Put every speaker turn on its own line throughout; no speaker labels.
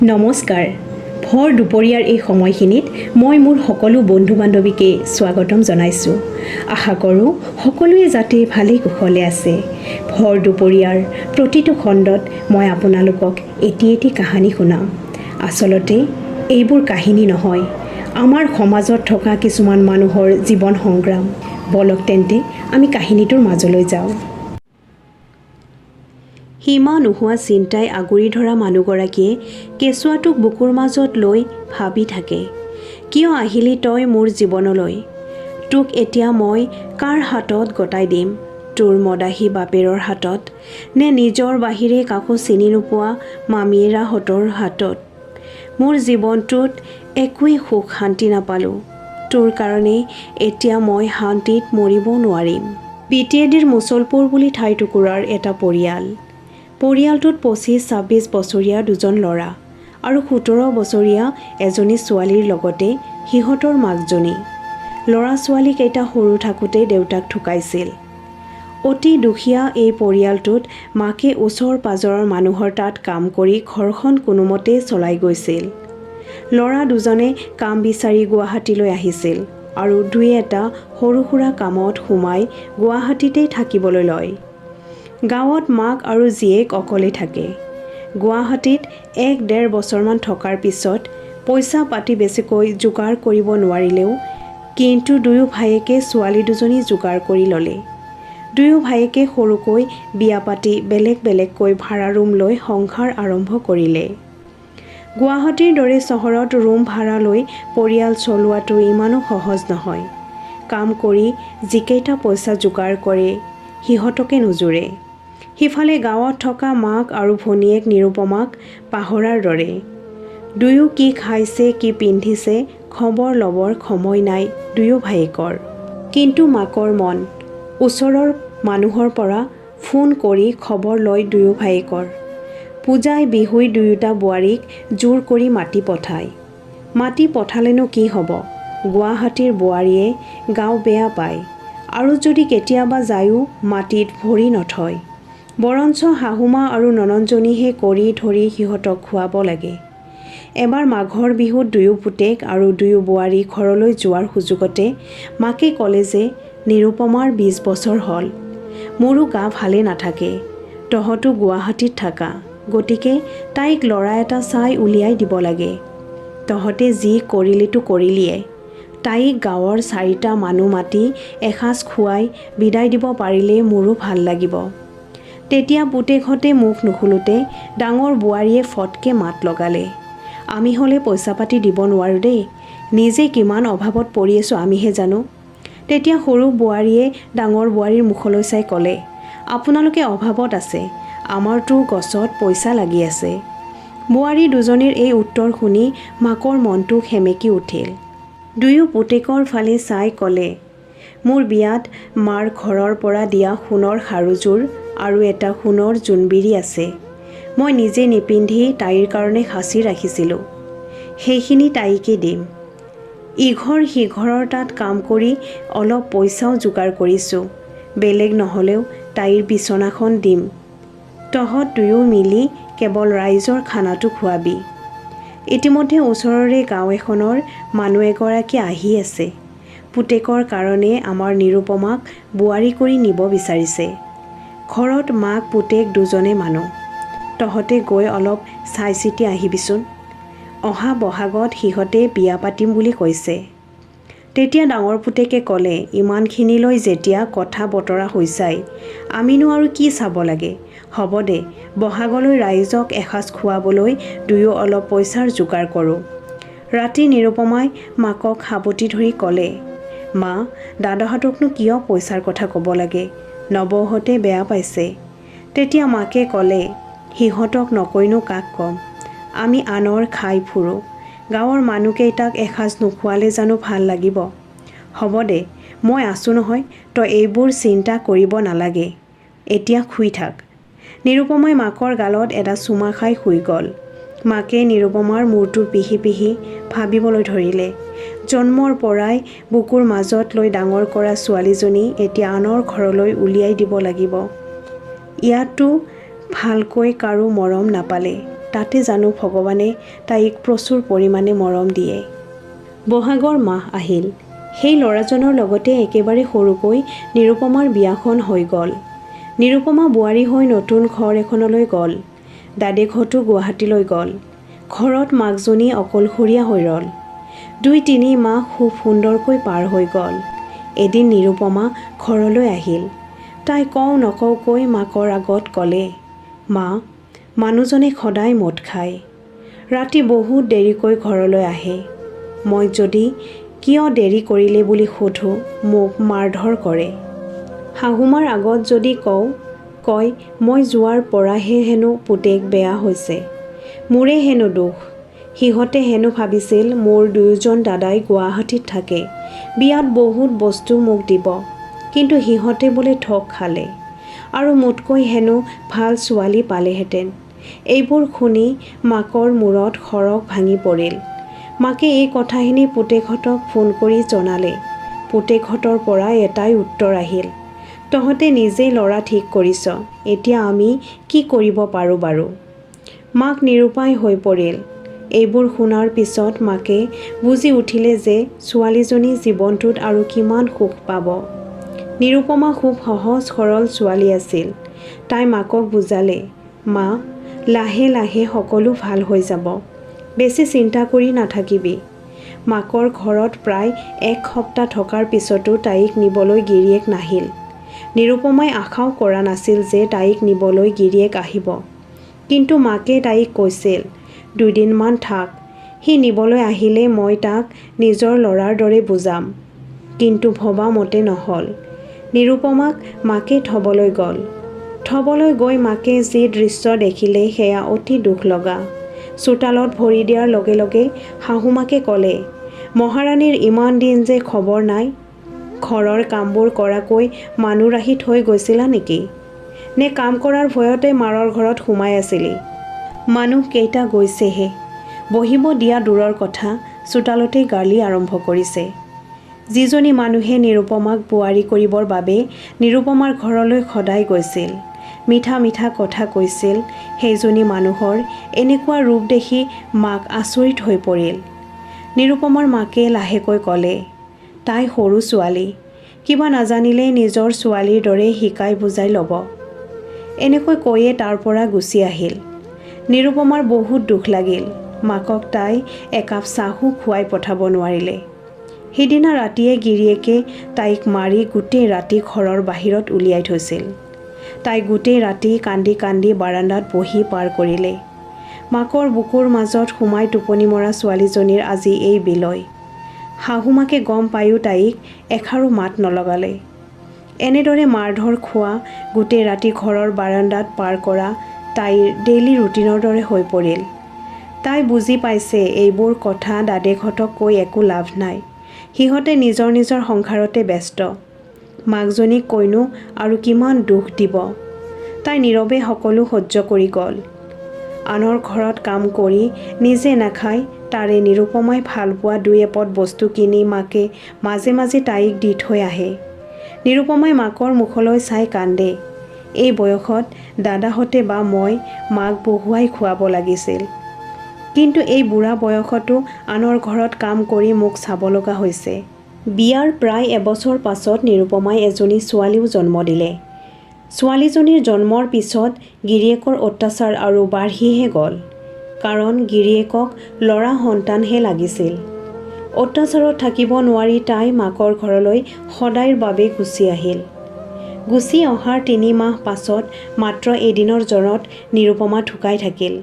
নমস্কাৰ। ভৰ দুপৰীয়াৰ এই সময়খিনিত মই মোৰ সকলো বন্ধু বান্ধৱীকে স্বাগতম জনাইছোঁ। আশা কৰোঁ সকলোৱে যাতে ভালেই কুশলে আছে। ভৰ দুপৰীয়াৰ প্ৰতিটো খণ্ডত মই আপোনালোকক এটি এটি কাহিনী শুনাম। আচলতে এইবোৰ কাহিনী নহয়, আমাৰ সমাজত থকা কিছুমান মানুহৰ জীৱন সংগ্ৰাম। বলক তেন্তে আমি কাহিনীটোৰ মাজলৈ যাওঁ। সীমা নোহোৱা চিন্তাই আগুৰি ধৰা মানুহগৰাকীয়ে কেঁচুৱাটোক বুকুৰ মাজত লৈ ভাবি থাকে, কিয় আহিলি তই মোৰ জীৱনলৈ? তোক এতিয়া মই কাৰ হাতত গতাই দিম? তোৰ মদাহী বাপেৰৰ হাতত, নে নিজৰ বাহিৰে কাকো চিনি নোপোৱা মামীয়েৰাহঁতৰ হাতত? মোৰ জীৱনটোত একোৱেই সুখ শান্তি নাপালোঁ। তোৰ কাৰণে এতিয়া মই শান্তিত মৰিব নোৱাৰিম। বিটিয়েডিৰ মুছলপুৰ বুলি ঠাইটুকুৰাৰ এটা পৰিয়াল। পৰিয়ালটোত ২৫-২৬ বছৰীয়া দুজন ল'ৰা আৰু ১৭ বছৰীয়া এজনী ছোৱালীৰ লগতে সিহঁতৰ মাকজনী। ল'ৰা-ছোৱালীকেইটা সৰু থাকোঁতেই দেউতাক ঢুকাইছিল। অতি দুখীয়া এই পৰিয়ালটোত মাকে ওচৰ-পাজৰৰ মানুহৰ তাত কাম কৰি ঘৰখন কোনোমতে চলাই গৈছিল। ল'ৰা দুজনে কাম বিচাৰি গুৱাহাটীলৈ আহিছিল আৰু দুই-এটা সৰু-সুৰা কামত সোমাই গুৱাহাটীতেই থাকিবলৈ লয়। গাঁৱত মাক আৰু জীয়েক অকলে থাকে। গুৱাহাটীত ১-১.৫ বছৰমান থকাৰ পিছত পইচা পাতি বেছিকৈ যোগাৰ কৰিব নোৱাৰিলেও কিন্তু দুয়ো ভায়েকে ছোৱালী দুজনী যোগাৰ কৰি ল'লে। দুয়ো ভায়েকে সৰুকৈ বিয়া পাতি বেলেগ বেলেগকৈ ভাড়া ৰুম লৈ সংসাৰ আৰম্ভ কৰিলে। গুৱাহাটীৰ দৰে চহৰত ৰুম ভাড়া লৈ পৰিয়াল চলোৱাটো ইমানো সহজ নহয়। কাম কৰি যিকেইটা পইচা যোগাৰ কৰে সিহঁতকে নোজোৰে। সিফালে গাঁৱত থকা মাক আৰু ভনীয়েক নিৰুপমাক পাহৰাৰ দৰে। দুয়ো কি খাইছে কি পিন্ধিছে খবৰ ল'বৰ সময় নাই দুয়ো ভায়েকৰ। কিন্তু মাকৰ মন, ওচৰৰ মানুহৰ পৰা ফোন কৰি খবৰ লয় দুয়ো ভায়েকৰ। পূজাই বিহুই দুয়োটা বোৱাৰীক জোৰ কৰি মাতি পঠায়। মাতি পঠালেনো কি হ'ব, গুৱাহাটীৰ বোৱাৰীয়ে গাঁও বেয়া পায় আৰু যদি কেতিয়াবা যায়ো মাটিত ভৰি নথয়। বৰঞ্চ শাহুমা আৰু ননন্দজনীহে কৰি ধৰি সিহঁতক খুৱাব লাগে। এবাৰ মাঘৰ বিহুত দুয়ো পুতেক আৰু দুয়ো বোৱাৰী ঘৰলৈ যোৱাৰ সুযোগতে মাকে ক'লে যে নিৰুপমাৰ ২০ বছৰ হ'ল, মোৰো গা ভালে নাথাকে, তহঁতো গুৱাহাটীত থাকা, গতিকে তাইক ল'ৰা এটা চাই উলিয়াই দিব লাগে। তহঁতে যি কৰিলিতো কৰিলিয়ে, তাইক গাঁৱৰ ৪টা মানুহ মাতি এসাঁজ খুৱাই বিদায় দিব পাৰিলে মোৰো ভাল লাগিব। তেতিয়া পুতেকহঁতে মুখ নুখুলোতে ডাঙৰ বোৱাৰীয়ে ফটকে মাত লগালে, আমি হ'লে পইচা পাতি দিব নোৱাৰোঁ দেই, নিজে কিমান অভাৱত পৰি আছোঁ আমিহে জানো। তেতিয়া সৰু বোৱাৰীয়ে ডাঙৰ বোৱাৰীৰ মুখলৈ চাই ক'লে, আপোনালোকে অভাৱত আছে, আমাৰতো গছত পইচা লাগি আছে। বোৱাৰী দুজনীৰ এই উত্তৰ শুনি মাকৰ মনটো সেমেকি উঠিল। দুয়ো পুতেকৰ ফালে চাই ক'লে, মোৰ বিয়াত মাৰ ঘৰৰ পৰা দিয়া সোণৰ খাৰুযোৰ আৰু এটা সোণৰ জোনবিৰি আছে, মই নিজে নিপিন্ধি তাইৰ কাৰণে সাঁচি ৰাখিছিলোঁ, সেইখিনি তাইকে দিম। ইঘৰ সিঘৰৰ তাত কাম কৰি অলপ পইচাও যোগাৰ কৰিছোঁ, বেলেগ নহ'লেও তাইৰ বিচনাখন দিম। তহঁত দুয়ো মিলি কেৱল ৰাইজৰ খানাটো খুৱাবি। ইতিমধ্যে ওচৰৰে গাঁও এখনৰ মানুহ এগৰাকী আহি আছে। পুতেকৰ কাৰণে আমাৰ নিৰুপমাক বোৱাৰী কৰি নিব বিচাৰিছে। ঘৰত মাক পুতেক দুজনে মানুহ, তহঁতে গৈ অলপ চাই চিতি আহিবিচোন। অহা বহাগত সিহঁতে বিয়া পাতিম বুলি কৈছে। তেতিয়া ডাঙৰ পুতেকে ক'লে, ইমানখিনিলৈ যেতিয়া কথা বতৰা হৈছাই, আমিনো আৰু কি চাব লাগে, হ'ব দে, বহাগলৈ ৰাইজক এসাঁজ খুৱাবলৈ দুয়ো অলপ পইচাৰ যোগাৰ কৰোঁ। ৰাতি নিৰুপমাই মাকক সাবটি ধৰি ক'লে, মা, দাদাহঁতকনো কিয় পইচাৰ কথা ক'ব লাগে, নবৌহঁতে বেয়া পাইছে। তেতিয়া মাকে ক'লে, সিহঁতক নকৈনো কাক ক'ম, আমি আনৰ খাই ফুৰোঁ, গাঁৱৰ মানুহকেইটাক এসাঁজ নোখোৱালে জানো ভাল লাগিব। হ'ব দে, মই আছোঁ নহয়, তই এইবোৰ চিন্তা কৰিব নালাগে, এতিয়া শুই থাক। নিৰুপমাই মাকৰ গালত এটা চুমা খাই শুই গ'ল। মাকে নিৰুপমাৰ মূৰটো পিহি পিহি ভাবিবলৈ ধৰিলে, জন্মৰ পৰাই বুকুৰ মাজত লৈ ডাঙৰ কৰা ছোৱালীজনী এতিয়া আনৰ ঘৰলৈ উলিয়াই দিব লাগিব। ইয়াতো ভালকৈ কাৰো মৰম নাপালে। তাতে জানো ভগৱানে তাইক প্ৰচুৰ পৰিমাণে মৰম দিয়ে। বহাগৰ মাহ আহিল। সেই ল'ৰাজনৰ লগতে একেবাৰে সৰুকৈ নিৰুপমাৰ বিয়াখন হৈ গ'ল। নিৰুপমা বোৱাৰী হৈ নতুন ঘৰ এখনলৈ গ'ল। দাদেকহঁতো গুৱাহাটীলৈ গ'ল। ঘৰত মাকজনী অকলশৰীয়া হৈ ৰ'ল। ২-৩ মাহ খুব সুন্দৰকৈ পাৰ হৈ গ'ল। এদিন নিৰুপমা ঘৰলৈ আহিল। তাই কওঁ নকওঁকৈ মাকৰ আগত ক'লে, মা, মানুহজনে সদায় মদ খায়। ৰাতি বহুত দেৰিকৈ ঘৰলৈ আহে। মই যদি কিয় দেৰি কৰিলে বুলি সোধোঁ, মোক মাৰধৰ কৰে। শাহুমাৰ আগত যদি কওঁ, কয় মই যোৱাৰ পৰাহে হেনো পুতেক বেয়া হৈছে। মোৰে হেনো দোষ। সিহঁতে হেনো ভাবিছিল মোৰ ২জন দাদাই গুৱাহাটীত থাকে, বিয়াত বহুত বস্তু মোক দিব। কিন্তু সিহঁতে বোলে ঠগ খালে আৰু মোতকৈ হেনো ভাল ছোৱালী পালেহেঁতেন। এইবোৰ শুনি মাকৰ মূৰত সৰগ ভাঙি পৰিল। মাকে এই কথাখিনি পুতেকহঁতক ফোন কৰি জনালে। পুতেকহঁতৰ পৰা এটাই উত্তৰ আহিল, তহঁতে নিজেই ল'ৰা ঠিক কৰিছ, এতিয়া আমি কি কৰিব পাৰোঁ বাৰু। মাক নিৰুপায় হৈ পৰিল। এইবোৰ শুনাৰ পিছত মাকে বুজি উঠিলে যে ছোৱালীজনী জীৱনটোত আৰু কিমান সুখ পাব। নিৰুপমা খুব সহজ সৰল ছোৱালী আছিল। তাই মাকক বুজালে, মা, লাহে লাহে সকলো ভাল হৈ যাব, বেছি চিন্তা কৰি নাথাকিবি। মাকৰ ঘৰত প্ৰায় ১ সপ্তাহ থকাৰ পিছতো তাইক নিবলৈ গিৰিয়েক নাহিল। নিৰুপমাই আশাও কৰা নাছিল যে তাইক নিবলৈ গিৰিয়েক আহিব। কিন্তু মাকে তাইক কৈছিল, ২ দিনমান থাক, সি নিবলৈ আহিলে মই তাক নিজৰ ল'ৰাৰ দৰে বুজাম। কিন্তু ভবা মতে নহ'ল। নিৰুপমাক মাকে থ'বলৈ গ'ল। থ'বলৈ গৈ মাকে যি দৃশ্য দেখিলে সেয়া অতি দুখ লগা। চোতালত ভৰি দিয়াৰ লগে লগে শাহুমাকে ক'লে, মহাৰাণীৰ ইমান দিন যে খবৰ নাই। ঘৰৰ কামবোৰ কৰাকৈ মানুহ ৰাখি থৈ গৈছিলা নেকি? নে কাম কৰাৰ ভয়তে মাৰৰ ঘৰত সোমাই আছিলি? মানুহ কেইটা গৈছেহে। বহিব দিয়া দূৰৰ কথা, চোতালতেই গালি আৰম্ভ কৰিছে। যিজনী মানুহে নিৰুপমাক বোৱাৰী কৰিবৰ বাবে নিৰুপমাৰ ঘৰলৈ সদায় গৈছিল, মিঠা মিঠা কথা কৈছিল, সেইজনী মানুহৰ এনেকুৱা ৰূপ দেখি মাক আচৰিত হৈ পৰিল। নিৰুপমাৰ মাকে লাহেকৈ ক'লে, তাই সৰু ছোৱালী, কিবা নাজানিলে নিজৰ ছোৱালীৰ দৰে শিকাই বুজাই ল'ব। এনেকৈ কৈয়ে তাৰ পৰা গুচি আহিল। নিৰুপমাৰ বহুত দুখ লাগিল। মাকক তাই একাপ চাহো খুৱাই পঠাব নোৱাৰিলে। সিদিনা ৰাতিয়ে গিৰিয়েকে তাইক মাৰি গোটেই ৰাতি ঘৰৰ বাহিৰত উলিয়াই থৈছিল। তাই গোটেই ৰাতি কান্দি কান্দি বাৰান্দাত বহি পাৰ কৰিলে। মাকৰ বুকুৰ মাজত সোমাই টোপনি মৰা ছোৱালীজনীৰ আজি এই বিলয়। শাহুমাকে গম পায়ো তাইক এষাৰো মাত নলগালে। এনেদৰে মাৰধৰ খোৱা, গোটেই ৰাতি ঘৰৰ বাৰান্দাত পাৰ কৰা তাইৰ ডেইলি ৰুটিনৰ দৰে হৈ পৰিল। তাই বুজি পাইছে এইবোৰ কথা দাদেকহঁতক কৈ একো লাভ নাই। সিহঁতে নিজৰ নিজৰ সংসাৰতে ব্যস্ত। মাকজনীক কৈনো আৰু কিমান দুখ দিব। তাই নীৰৱে সকলো সহ্য কৰি গ'ল। আনৰ ঘৰত কাম কৰি নিজে নাখায়, তাৰে নিৰুপমাই ভালপোৱা ২ এপদ বস্তু কিনি মাকে মাজে মাজে তাইক দি থৈ আহে। নিৰুপমাই মাকৰ মুখলৈ চাই কান্দে। এই বয়সত দাদাহঁতে বা মই মাক বহুৱাই খুৱাব লাগিছিল। কিন্তু এই বুঢ়া বয়সতো আনৰ ঘৰত কাম কৰি মোক চাব লগা হৈছে। বিয়াৰ প্ৰায় এবছৰ পাছত নিৰুপমাই এজনী ছোৱালীও জন্ম দিলে। ছোৱালীজনীৰ জন্মৰ পিছত গিৰিয়েকৰ অত্যাচাৰ আৰু বাঢ়িহে গ'ল। কাৰণ গিৰিয়েকক ল'ৰা সন্তানহে লাগিছিল। অত্যাচাৰত থাকিব নোৱাৰি তাই মাকৰ ঘৰলৈ সদায়ৰ বাবে গুচি আহিল। গুচি অহাৰ ৩ মাহ পাছত মাত্ৰ এদিনৰ জ্বৰত নিৰুপমা ঢুকাই থাকিল।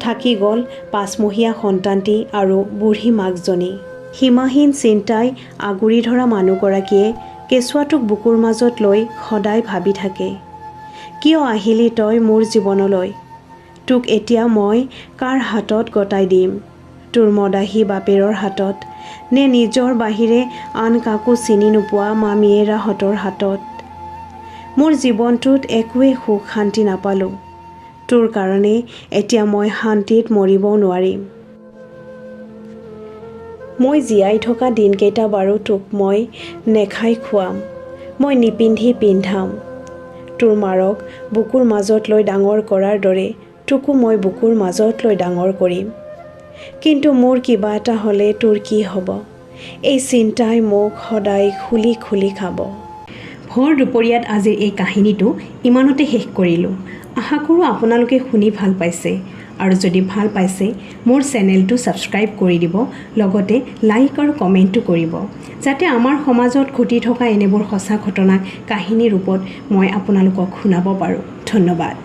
থাকি গ'ল ৫মহীয়া সন্তানটি আৰু বুঢ়ী মাকজনী। সীমাহীন চিন্তাই আগুৰি ধৰা মানুহগৰাকীয়ে কেঁচুৱাটোক বুকুৰ মাজত লৈ সদায় ভাবি থাকে, কিয় আহিলি তই মোৰ জীৱনলৈ? তোক এতিয়া মই কাৰ হাতত গতাই দিম? তোৰ মদাহী বাপেৰৰ হাতত, নে নিজৰ বাহিৰে আন কাকো চিনি নোপোৱা মামীয়েৰাহঁতৰ হাতত? মোৰ জীৱনটোত একোৱে সুখ শান্তি নাপালোঁ। তোৰ কাৰণে এতিয়া মই শান্তিত মৰিবও নোৱাৰিম। মই জীয়াই থকা দিনকেইটা বাৰু তোক মই নেখাই খুৱাম, মই নিপিন্ধি পিন্ধাম। তোৰ মাৰক বুকুৰ মাজত লৈ ডাঙৰ কৰাৰ দৰে তোকো মই বুকুৰ মাজত লৈ ডাঙৰ কৰিম। কিন্তু মোৰ কিবা এটা হ'লে তোৰ কি হ'ব? এই চিন্তাই মোক সদায় খুলি খুলি খাব। ভৰ দুপৰীয়াত আজিৰ এই কাহিনীটো ইমানতে শেষ কৰিলোঁ। আশা কৰোঁ আপোনালোকে শুনি ভাল পাইছে, আৰু যদি ভাল পাইছে মোৰ চেনেলটো ছাবস্ক্ৰাইব কৰি দিব, লগতে লাইক আৰু কমেণ্টো কৰিব, যাতে আমাৰ সমাজত ঘটি থকা এনেবোৰ সঁচা ঘটনাক কাহিনী ৰূপত মই আপোনালোকক শুনাব পাৰোঁ। ধন্যবাদ।